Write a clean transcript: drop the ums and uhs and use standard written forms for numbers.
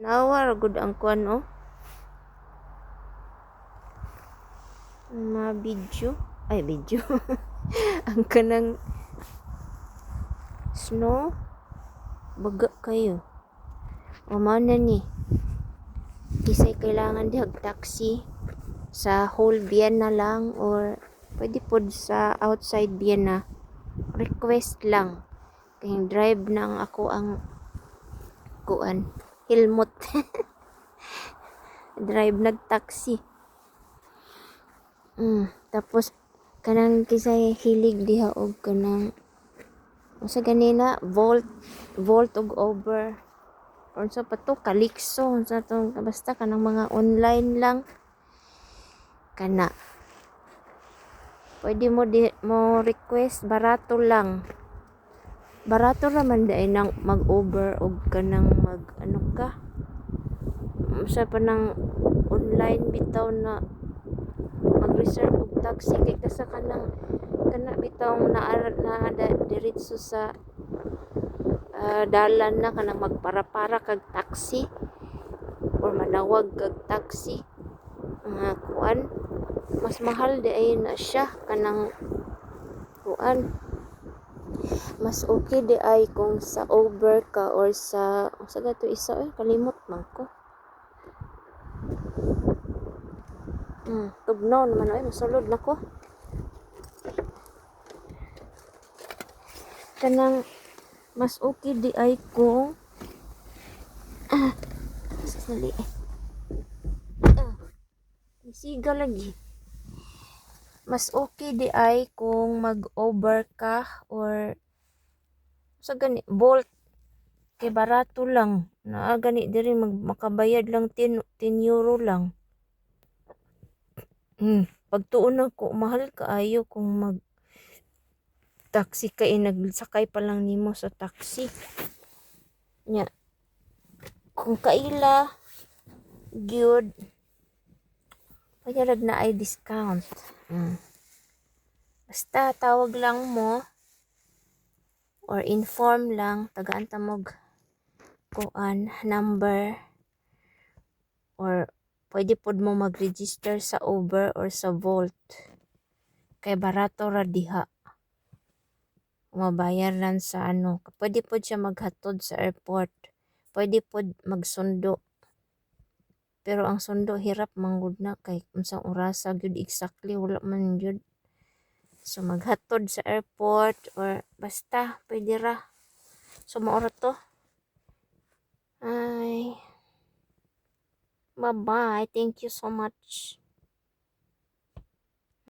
Nawa ra gud ang kuan oh. Mga video. Ay, video. Ang kanang snow. Baga kayo. O mao na ni. Kisay kailangan dihag taxi sa whole Vienna lang or pwede pod sa outside Vienna. Request lang. Kaya drive nang ako ang kuan. Helmut. Drive nag-taxi. Tapos kanang kisay hilig diha og kanang sa ganina volt og over or sa pato kalikso sa tong basta kanang mga online lang kana pwede mo request barato raman dai nang mag over og kanang mag ano ka sa panang online bitaw na mag-reserve og taxi kay kasa kana bitaw na diretso sa dalan na kanang magpara-para kag taxi or manawag kag taxi kuan mas mahal di ay na siya kanang kuan mas okay di ay kung sa Uber ka or sa gato isa kalimot man ko tugnaw naman ay masulod na ko kanang mas okay di ay kung sasali siga lagi mas okay di ay kung mag-over ka or sa gani Bolt kay barato lang na gani diri makabayad lang 10 euro lang pagtuon ako mahal kaayo kung mag taxi kay nagsakay pa lang nimo sa taxi nya kung kaila gyud payarag na ay discount basta tawag lang mo or inform lang tagaan ta mog kuan number or pwede pod mo mag-register sa Uber or sa Volt kay barato ra diha mabayaran sa ano pwede pod siya maghatod sa airport pwede pod magsundo pero ang sundo hirap manggod na kay unsang orasa gyud exactly wala man gyud so maghatod sa airport or basta pwede ra so maura to ay bye bye thank you so much.